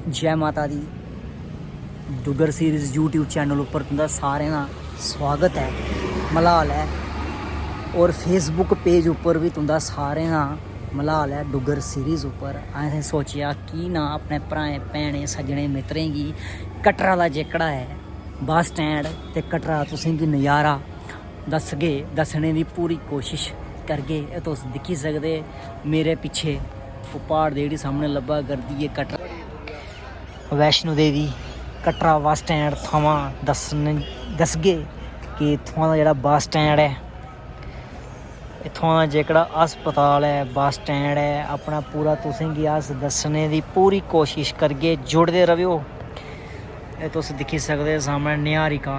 जय माता दी। Duggar series YouTube channel उपर तुंदा सारें दा स्वागत है, मलाल है। और फेसबुक पेज उपर भी तुंदा सारें दा मलाल है। डुगर सीरीज़ उपर असें सोचेआ कि ना अपने भ्राएं भैनें सज्जने मित्रें गी कटरा दा जेह्कड़ा है बस स्टैंड ते कटरा तुसें गी नज़ारा दसगे, दस्सने दी पूरी कोशिश करगे। तुस दिक्खी सकदे मेरे पिच्छे ओह् प्हाड़ दे जेह्ड़ी सामने लब्भा करदी है कटरा वैष्णो देवी कटरा बस स्टैंड थमां दसगे कि इत्थुआं दा जेह्ड़ा बस स्टैंड है, इत्थुआं दा जेह्कड़ा हस्पताल है, बस स्टैंड है, अपना पूरा तुसें गी अस दस्सने दी पूरी कोशिश करगे। जुड़दे रवेओ। एह् तुस दिक्खी सकदे सामने निहारिका,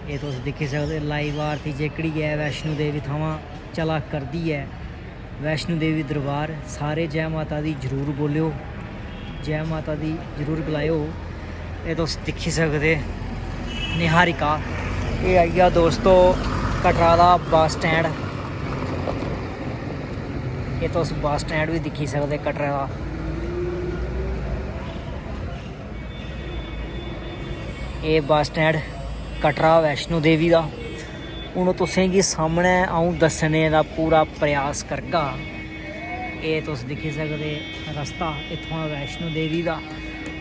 एह् तुस दिक्खी सकदे लाइव आरती जेह्कड़ी है वैष्णो देवी थमां चला करदी है। वैष्णो देवी दरबार सारे जय माता दी जरूर बोलेओ, जय माता दी जरूर गलाएओ। एह् तुस दिक्खी सकदे निहारिका, एह् आई गया दोस्तों कटरा दा बस स्टैंड। एह् तुस बस स्टैंड भी दिक्खी सकदे कटरा दा। एह् बस स्टैंड कटरा वैष्णो देवी दा। हून तुसें गी सामने अ'ऊं दस्सने दा पूरा प्रयास करगा। एह् तुस दिक्खी सकदे रस्ता इत्थुआं वैष्णो देवी दा।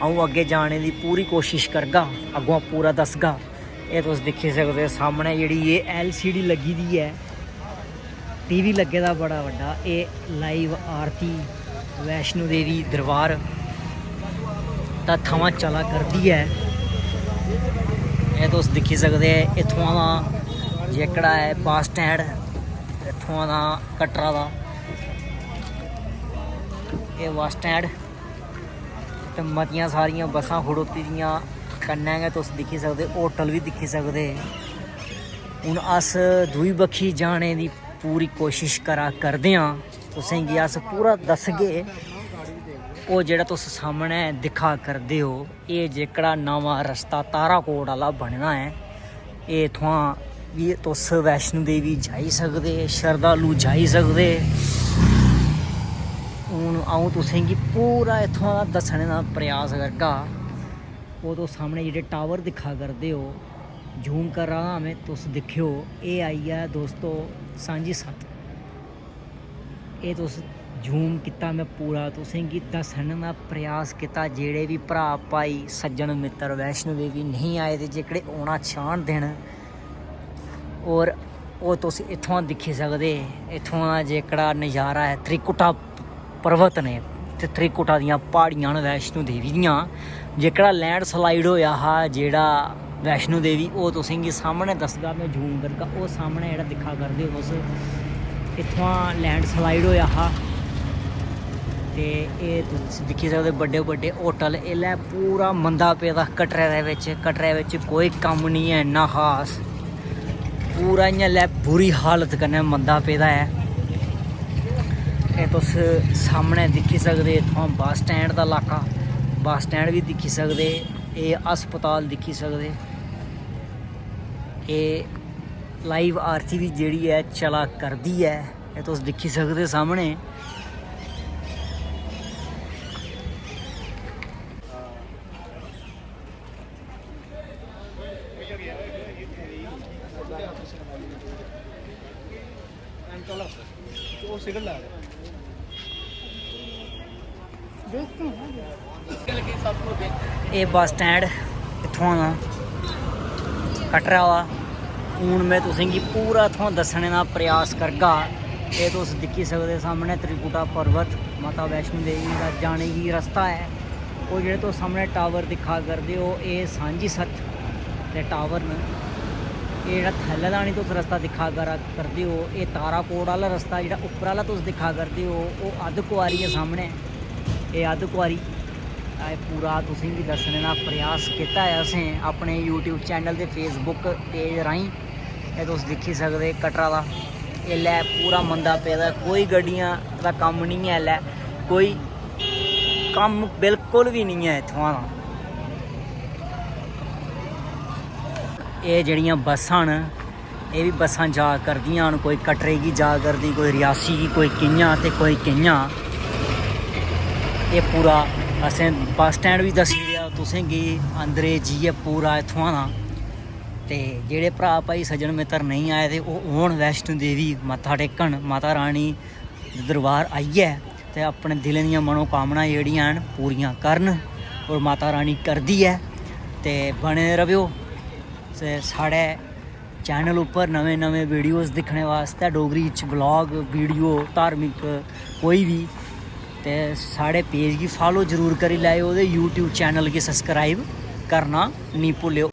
अ'ऊं अग्गें जाने दी पूरी कोशिश करगा, अग्गुआं पूरा दस्सगा। एह् तुस दिक्खी सकदे सामने जेह्ड़ी एह् LCD लग्गी दी है, TV लग्गे दा बड़ा बड्डा। एह् लाइव आरती वैष्णो देवी दरबार दा थमां चला करदी है। एह् तुस दिक्खी सकदे इत्थुआं दा जेह्कड़ा है बस स्टैंड, इत्थुआं दा कटरा दा एह् बस स्टैंड ते मतियां सारियां बसां खड़ोती दियां। कन्नै गै तुस दिक्खी सकदे होटल भी दिक्खी सकदे। हून अस दूई बक्खी जाने दी पूरी कोशिश करदे आं। तुसें गी अस पूरा दस्सगे। ओह् जेह्ड़ा तुस सामने दिक्खा करदे हो, एह् जेह्कड़ा नमां रस्ता ताराकोट आह्ला बने दा ऐ, एह् इत्थुआं बी तुस वैष्णो देवी जाई सकदे, शरधालू जाई सकदे। हून अ'ऊं तुसें गी पूरा इत्थुआं दा दस्सने दा प्रयास करगा। ओह् तुस सामने जेह्ड़े टावर दिक्खा करदे हो, जूम कर रहा में, तुस दिक्खेओ एह् आई गेआ दोस्तों सांझी छत्त। एह् तुस जूम कीता में पूरा तुसें गी दस्सने दा प्रयास कीता। जेह्ड़े भी भ्राऽ भाई सज्जन मित्तर वैष्णो देवी नहीं आए दे, जेह्कड़े औना चाह्न न, और ओह् तुस इत्थुआं दिक्खी सकदे। इत्थुआं दा जेह्कड़ा नज़ारा है त्रिकुटा पर्वत ने ते त्रिकुटा दियां प्हाड़ियां न वैष्णो देवी दियां। जेह्कड़ा लैंड स्लाइड होया हा जेह्ड़ा वैष्णो देवी, ओह् तुसें गी सामने दसगा में, जूम करगा। ओह् सामने जेह्ड़ा दिक्खा करदे हो तुस, इत्थुआं लैंड स्लाइड होया हा। ते एह् तुस दिक्खी सकदे बड्डे बड्डे होटल। एल्लै पूरा मंदा पेदा कटरे दे बिच। कटरे बिच कोई कम्म निं है इन्ना खास, पूरा इ'यां लै बुरी हालत कन्नै मंदा पेदा है। एह् तुस सामने दिक्खी सकदे इत्थुआं बस स्टैंड दा इलाका, बस स्टैंड भी दिक्खी सकदे। एह् हस्पताल दिक्खी सकदे। एह् लाइव आरती भी जेह्ड़ी है चला करदी है, एह् तुस दिक्खी सकदे सामने। एह् बस स्टैंड इत्थुआं दा कटरा दा। हून मैं तुसें गी पूरा इत्थुआं दस्सने दा प्रयास करगा। एह् तुस दिक्खी सकदे सामने त्रिकुटा पर्वत, माता वैष्णो देवी दा जाने गी रस्ता है। ओह् जेह्ड़े तुस सामने टावर दिक्खा करदे हो, एह् सांझी छत्त दे टावर न। एह् जेह्ड़ा थल्ले दा निं तुस रस्ता दिक्खा करदे हो, एह् ताराकोट आह्ला रस्ता। जेह्ड़ा उप्पर आह्ला तुस दिक्खा करदे हो, ओह् अद्धकुआरी है सामने। एह् अद्धकुआरी पूरा तुसें गी दस्सने दा प्रयास कीता है असें अपने यूट्यूब चैनल ते फेसबुक पेज राहीं। एह् तुस दिक्खी सकदे कटरा दा एल्लै पूरा मंदा पेदा। कोई गड्डियां दा कम्म निं है, ऐल्लै कोई कम्म बिल्कुल भी निं है इत्थुआं दा। एह् जेह्ड़ियां बस्सां न, एह् भी बस्सां जा करदियां न, कोई कटरे गी जा करदी, कोई रियासी गी, कोई कि'यां ते कोई कि'यां। ये पूरा असें बस स्टैंड भी दस्सी ओड़ेआ तुसेंगी अंदरै जाइयै पूरा इत्थुआं दा। ते जेह्ड़े भ्राऽ भाई सज्जन मित्तर नहीं आए ते ओह् औन वैष्णो देवी मत्था टेकन माता रानी दरबार आइयै ते अपने दिलें दियां मनोकामनां जेह्ड़ियां न पूरियां करन और माता रानी करदी ऐ। ते बने रवेओ ते साढ़े चैनल उप्पर नमें नमें वीडियोज़ दिक्खने वास्ते डोगरी च ब्लॉग वीडियो धार्मिक कोई भी। ते साढ़े पेज गी फॉलो जरूर करी लैओ ते यूट्यूब चैनल गी सब्सक्राइब करना नहीं भुल्लेओ।